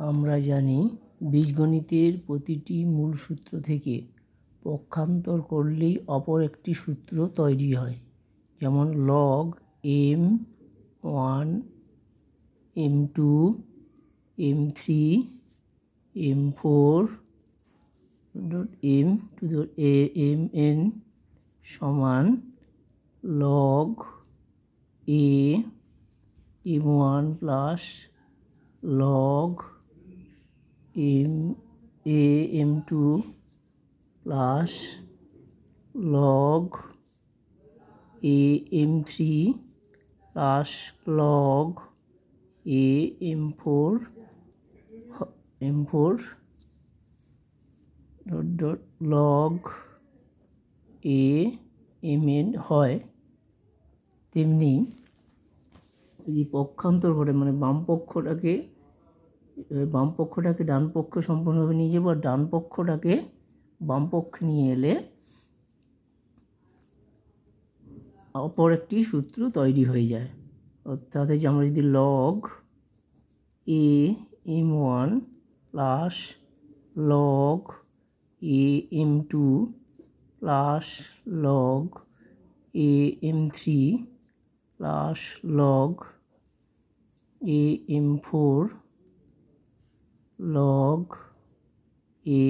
আমরা জানি বীজগণিতের প্রতিটি মূল সূত্র থেকে পক্ষান্তর করলেই অপর একটি সূত্র তৈরি হয়। যেমন log m1 m2 m3 m4 m to the mn সমান log a m1 plus log a m2 plus log a m3 plus log a m4 log a mn হয়। তেমনি যদি পক্ষান্তর করে মানে বাম পক্ষটাকে ডান পক্ষ সম্পূর্ণভাবে নিয়ে যাবো, আর ডান পক্ষটাকে বাম পক্ষে নিয়ে এলে অপর একটি সূত্র তৈরি হয়ে যায়। অর্থাৎ যে আমরা যদি log a m1 plus log a m2 plus log a m3 plus log a m4 log a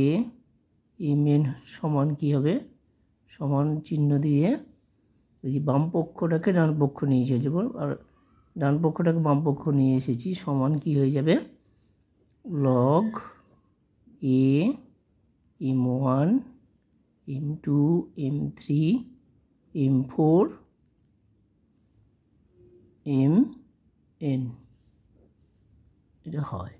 mn সমান কী হবে, সমান চিহ্ন দিয়ে যদি বাম পক্ষটাকে ডান পক্ষ নিয়ে এসে যাব আর ডান পক্ষটাকে বাম পক্ষ নিয়ে এসেছি, সমান কি হয়ে যাবে log a m1 m2 m3 m4 mn এটা হয়।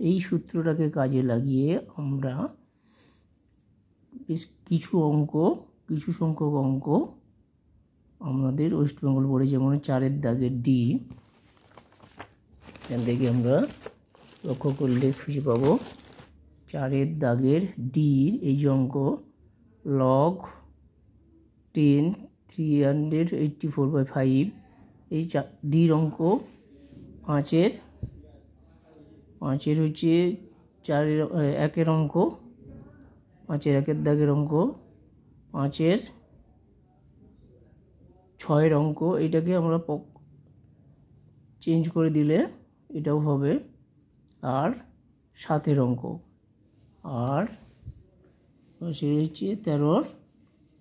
এই সূত্রটাকে কাজে লাগিয়ে আমরা বেশ কিছু সংখ্যক অঙ্ক আমাদের ওয়েস্ট বেঙ্গল বোর্ডে, যেমন 4 দাগের ডি, এখান থেকে আমরা লক্ষ্য করলে খুঁজে পাবো 4 দাগের ডির এই যে অঙ্ক লগ 10 384/5, এই ডির অঙ্ক 5-এর হচ্ছে 1-এর অঙ্ক, 5-এর 1 দাগের অঙ্ক, 5-এর 6-এর অঙ্ক। এটাকে আমরা চেঞ্জ করে দিলে এটাও হবে, আর 7-এর অঙ্ক, আর সে হচ্ছে 13-র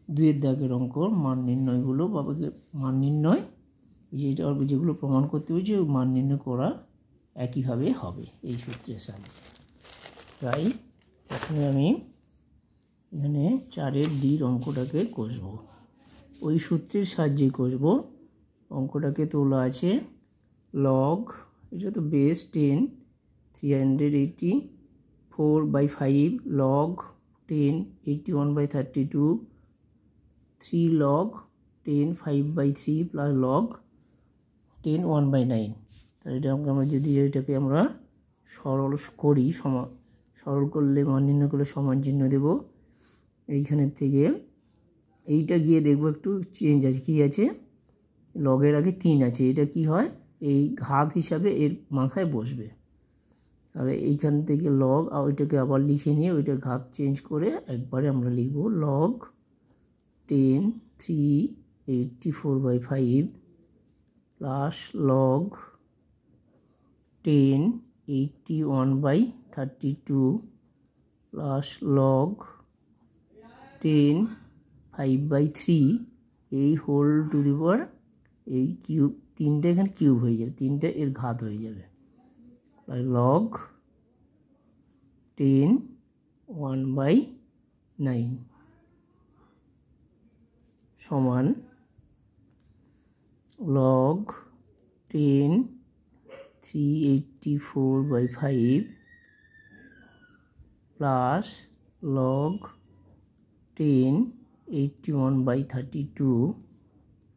2-এর দাগের অঙ্ক মান নির্ণয়গুলো বাবাকে মান নির্ণয় যেগুলো প্রমাণ করতে হয়েছে মান নির্ণয় করা একইভাবে হবে এই সূত্রের সাহায্যে। তাই প্রথমে আমি এখানে 4-এর ডির অঙ্কটাকে কষব, ওই সূত্রের সাহায্যে কষব। অঙ্কটাকে তোলা আছে লগ, এটা তো base 10 384/5 log 10 81/32 3 log 10 5/3 plus log 10 1/9। তাহলে এটা আমরা যদি এটাকে আমরা সরল করি, সরল করলে মান নির্ণয় করলে সমান চিহ্ন দেব। এইখানের থেকে এইটা গিয়ে দেখব একটু চেঞ্জ আছে, কি আছে লগের আগে 3 আছে, এটা কি হয় এই ঘাত হিসাবে এর মাথায় বসবে। তাহলে এইখান থেকে লগ আর ওইটাকে আবার লিখে নিয়ে ওইটা ঘাত চেঞ্জ করে একবারে আমরা লিখব log 10 384/5 plus log 10 81/32 plus log 10 5/3 এই হোল টু দি পাওয়ার এই কিউব, 3টা এখানে কিউব হয়ে যাবে, 3টা এর ঘাত হয়ে যাবে, লগ 10 1/9 সমান লগ 10 384/5 প্লাস লগ 10 81/32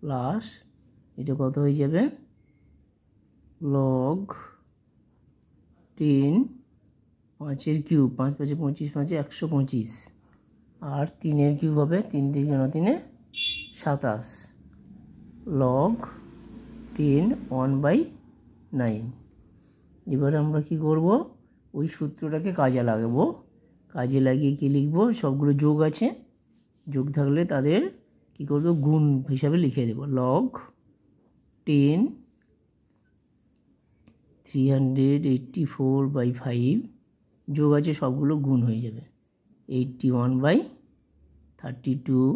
প্লাস এটা কত হয়ে যাবে লগ 10 5-এর কিউব, 5 5 25 5 125, আর 3-এর কিউব হবে 3 3 3 27 log 10 1/9 এবার আমরা কি করব, ওই সূত্রটাকে কাজে লাগাবো। কাজে লাগিয়ে কি লিখব, সবগুলো যোগ আছে, যোগ থাকলে তাদের কি করব, গুণ হিসাবে লিখে দেব। লগ 10 384/5 যোগ আছে, সবগুলো গুণ হয়ে যাবে। 81/32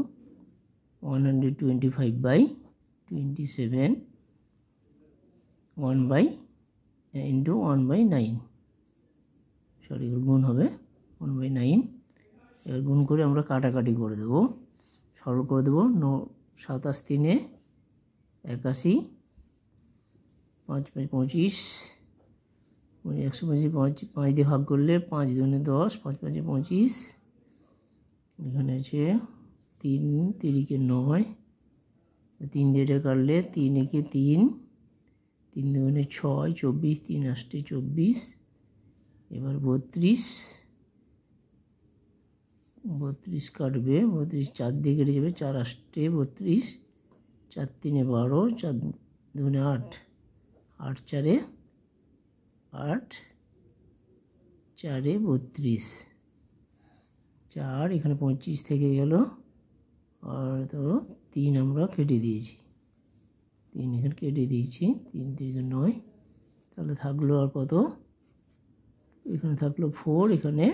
125/27 1/9 সরি, গুণ হবে 1/9। এবার গুণ করে আমরা কাটাকাটি করে দেবো, সরল করে দেবো। 27 3 81, 5 5 25, 125 5 দিয়ে ভাগ করলে 5 2 10, 5 5 25, এখানে আছে 3 3 9, 3 দিয়ে এটা কাটলে 3 1 3, 3 2 6 24, 3 8 24, এবার 32 কাটবে, 32 4 দিয়ে কেটে যাবে, 4 8 32, 4 3 12, 4 2 8, 8 4 8, 4 32, 4 এখানে 25 থেকে গেল, আর ধরো 3 আমরা কেটে দিয়েছি, 3 এখানে কেটে দিয়েছি, 3 থেকে 9, তাহলে থাকলো আর কত, এখানে থাকলো 4, এখানে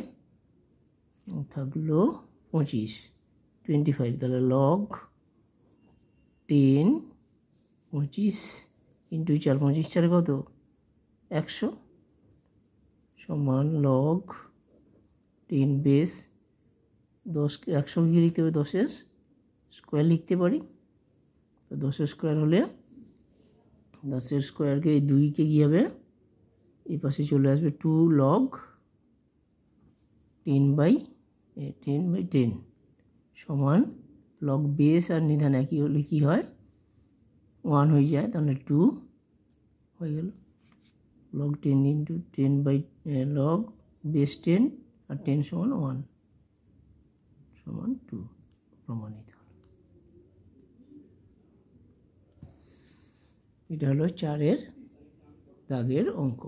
থাকলো 25 25, তাহলে লগ 10 25 ইন্টু 4, 25 4 কত 100 সমান লগ 10 বেস 10, 100 কি লিখতে হবে, 10-এর স্কোয়ার লিখতে পারি। তো 10-এর স্কোয়ার হলে 10-এর স্কোয়ারকে এই 2কে কী হবে, এই পাশে চলে আসবে 2 লগ 10/10 সমান লগ বেস আর নিধান একই হলে কী হয়, 1 হয়ে যায়, তাহলে 2 হয়ে গেল। Log 10 into 10 by log base 10 আর 10 সমান 1 সমান 2, প্রমাণিত। এটা হলো 4-এর দাগের অঙ্ক।